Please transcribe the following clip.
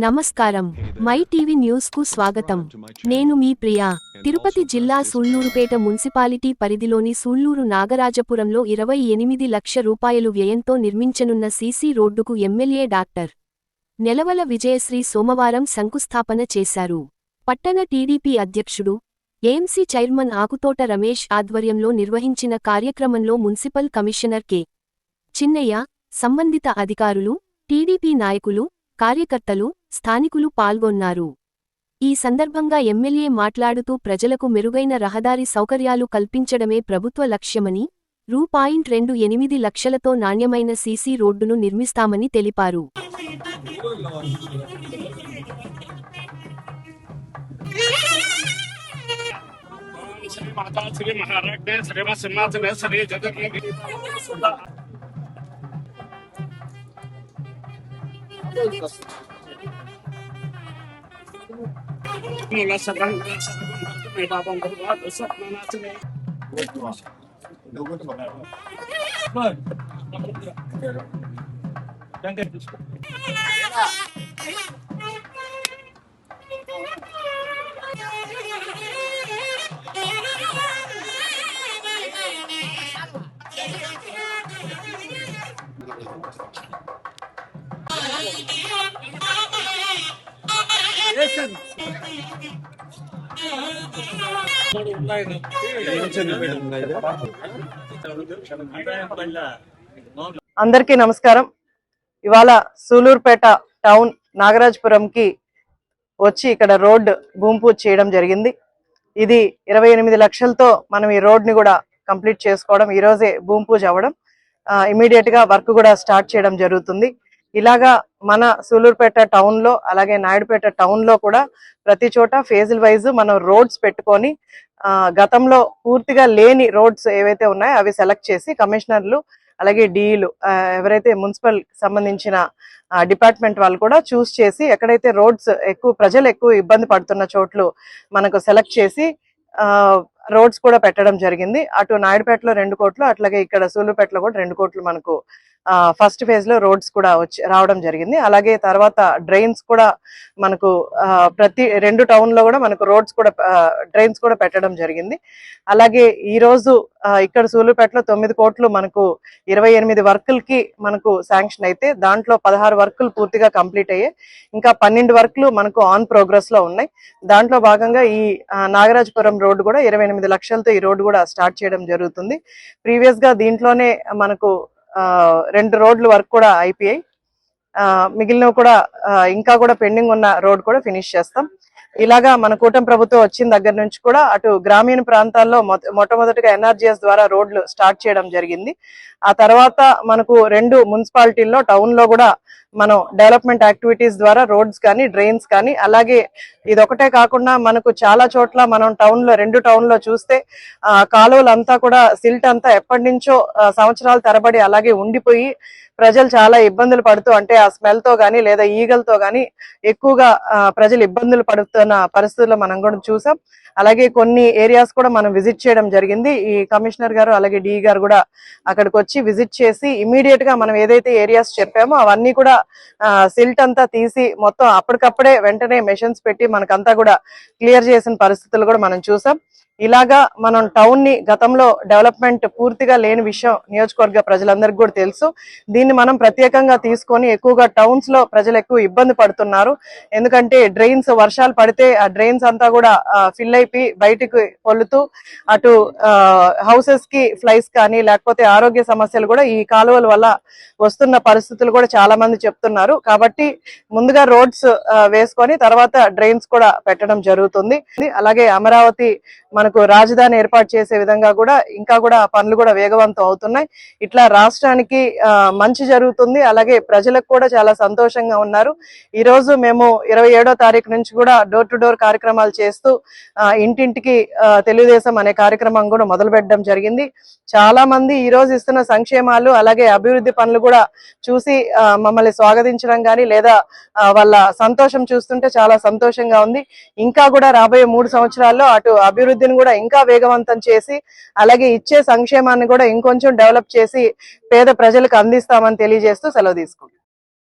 నమస్కారం my TV news కు స్వాగతం నేను మీ ప్రియా తిరుపతి జిల్లా సూళ్లూరుపేట మున్సిపాలిటీ పరిధిలోని సూళ్లూరు నాగరాజపురంలో 28 లక్షల రూపాయలు వ్యయంతో నిర్మించనున్న సీసీ రోడ్డుకు ఎమ్మెల్యే డాక్టర్ నెలవల విజయశ్రీ సోమవారం శంకుస్థాపన చేశారు. పట్టణ టీడీపీ అధ్యక్షుడు ఏఎంసీ చైర్మన్ ఆకుతోట రమేష్ ఆధ్వర్యంలో నిర్వహించిన కార్యక్రమంలో మున్సిపల్ కమిషనర్ కె చిన్నయ్య, సంబంధిత అధికారులు, టీడీపీ నాయకులు, కార్యకర్తలు, స్థానికులు పాల్గొన్నారు. ఈ సందర్భంగా ఎమ్మెల్యే మాట్లాడుతూ ప్రజలకు మెరుగైన రహదారి సౌకర్యాలు కల్పించడమే ప్రభుత్వ లక్ష్యమని, రూ.28 లక్షలతో నాణ్యమైన సీసీ రోడ్డును నిర్మిస్తామని తెలిపారు. అందరికీ నమస్కారం. ఇవాళ సూలూరుపేట టౌన్ నాగరాజపురంకి వచ్చి ఇక్కడ రోడ్ భూమి పూజ చేయడం జరిగింది. ఇది 28 లక్షలతో మనం ఈ రోడ్ ని కూడా కంప్లీట్ చేసుకోవడం, ఈ రోజే భూమి పూజ అవ్వడం, ఇమీడియట్ గా వర్క్ కూడా స్టార్ట్ చేయడం జరుగుతుంది. ఇలాగా మన సూలూరుపేట టౌన్ లో అలాగే నాయుడుపేట టౌన్ లో కూడా ప్రతి చోట ఫేజుల వైజ్ మనం రోడ్స్ పెట్టుకొని గతంలో పూర్తిగా లేని రోడ్స్ ఏవైతే ఉన్నాయో అవి సెలెక్ట్ చేసి కమిషనర్లు అలాగే డిఈలు ఎవరైతే మున్సిపల్ సంబంధించిన డిపార్ట్మెంట్ వాళ్ళు కూడా చూస్ చేసి ఎక్కడైతే రోడ్స్ ప్రజలు ఎక్కువ ఇబ్బంది పడుతున్న చోట్లు మనకు సెలెక్ట్ చేసి రోడ్స్ కూడా పెట్టడం జరిగింది. అటు నాయుడుపేటలో 2 కోట్లు, అట్లాగే ఇక్కడ సూలూరుపేటలో కూడా 2 కోట్లు మనకు ఫస్ట్ ఫేజ్ లో రోడ్స్ కూడా రావడం జరిగింది. అలాగే తర్వాత డ్రైన్స్ కూడా మనకు ప్రతి 2 టౌన్ లో కూడా మనకు రోడ్స్ కూడా డ్రైన్స్ కూడా పెట్టడం జరిగింది. అలాగే ఈ రోజు ఇక్కడ సూలూరుపేటలో 9 కోట్లు మనకు 28 వర్కులకి మనకు శాంక్షన్ అయితే దాంట్లో 16 వర్కులు పూర్తిగా కంప్లీట్ అయ్యాయి. ఇంకా 12 వర్కులు మనకు ఆన్ ప్రోగ్రెస్ లో ఉన్నాయి. దాంట్లో భాగంగా ఈ నాగరాజపురం రోడ్డు కూడా 28 లక్షలతో ఈ రోడ్డు కూడా స్టార్ట్ చేయడం జరుగుతుంది. ప్రీవియస్ గా దీంట్లోనే మనకు 2 రోడ్లు వర్క్ కూడా అయిపోయాయి. మిగిలినవి కూడా ఇంకా కూడా పెండింగ్ ఉన్న రోడ్ కూడా ఫినిష్ చేస్తాం. ఇలాగా మన కూటమి ప్రభుత్వం వచ్చిన దగ్గర నుంచి కూడా అటు గ్రామీణ ప్రాంతాల్లో మొట్టమొదటిగా ఎన్ఆర్జీఎస్ ద్వారా రోడ్లు స్టార్ట్ చేయడం జరిగింది. ఆ తర్వాత మనకు 2 మున్సిపాలిటీల్లో టౌన్ లో కూడా మనం డెవలప్మెంట్ యాక్టివిటీస్ ద్వారా రోడ్స్ కానీ డ్రైన్స్ కానీ, అలాగే ఇదొకటే కాకుండా మనకు చాలా చోట్ల మనం టౌన్ లో 2 టౌన్ లో చూస్తే కాలువలంతా కూడా సిల్ట్ అంతా ఎప్పటి నుంచో సంవత్సరాల తరబడి అలాగే ఉండిపోయి ప్రజలు చాలా ఇబ్బందులు పడుతూ, అంటే ఆ స్మెల్ తో గానీ లేదా ఈగలతో గానీ ఎక్కువగా ప్రజలు ఇబ్బందులు పడుతున్న పరిస్థితుల్లో మనం కూడా చూసాం. అలాగే కొన్ని ఏరియాస్ కూడా మనం విజిట్ చేయడం జరిగింది. ఈ కమిషనర్ గారు అలాగే డిఈ గారు కూడా అక్కడికి వచ్చి విజిట్ చేసి ఇమీడియట్ గా మనం ఏదైతే ఏరియాస్ చెప్పామో అవన్నీ కూడా సిల్ట్ అంతా తీసి మొత్తం అప్పటికప్పుడే వెంటనే మెషిన్స్ పెట్టి మనకంతా కూడా క్లియర్ చేసిన పరిస్థితులు కూడా మనం చూసాం. ఇలాగా మనం టౌన్ ని గతంలో డెవలప్మెంట్ పూర్తిగా లేని విషయం నియోజకవర్గ ప్రజలందరికీ కూడా తెలుసు. దీన్ని మనం ప్రత్యేకంగా తీసుకొని ఎక్కువగా టౌన్స్ లో ప్రజలు ఎక్కువ ఇబ్బంది పడుతున్నారు. ఎందుకంటే డ్రైన్స్ వర్షాలు పడితే ఆ డ్రైన్స్ అంతా కూడా ఫిల్ అయిపోయి బయటికి పొల్లుతూ అటు హౌసెస్ కి ఫ్లైస్ కానీ లేకపోతే ఆరోగ్య సమస్యలు కూడా ఈ కాలువల వల్ల వస్తున్న పరిస్థితులు కూడా చాలా మంది చెప్తున్నారు. కాబట్టి ముందుగా రోడ్స్ వేసుకొని తర్వాత డ్రైన్స్ కూడా పెట్టడం జరుగుతుంది. అలాగే అమరావతి మనకు రాజధాని ఏర్పాటు చేసే విధంగా కూడా ఇంకా కూడా పనులు కూడా వేగవంతం అవుతున్నాయి. ఇట్లా రాష్ట్రానికి మంచి జరుగుతుంది. అలాగే ప్రజలకు కూడా చాలా సంతోషంగా ఉన్నారు. ఈ రోజు మేము 27వ తారీఖు నుంచి కూడా డోర్ టు డోర్ కార్యక్రమాలు చేస్తూ ఇంటింటికి తెలుగుదేశం అనే కార్యక్రమం కూడా మొదలు పెట్టడం జరిగింది. చాలా మంది ఈ రోజు ఇస్తున్న సంక్షేమాలు అలాగే అభివృద్ధి పనులు కూడా చూసి మమ్మల్ని స్వాగతించడం కానీ లేదా వాళ్ళ సంతోషం చూస్తుంటే చాలా సంతోషంగా ఉంది. ఇంకా కూడా రాబోయే 3 సంవత్సరాల్లో అటు అభివృద్ధిని కూడా ఇంకా వేగవంతం చేసి అలాగే ఇచ్చే సంక్షేమాన్ని కూడా ఇంకొంచెం డెవలప్ చేసి పేద ప్రజలకు అందిస్తామని తెలియజేస్తూ సెలవు తీసుకుంటాం.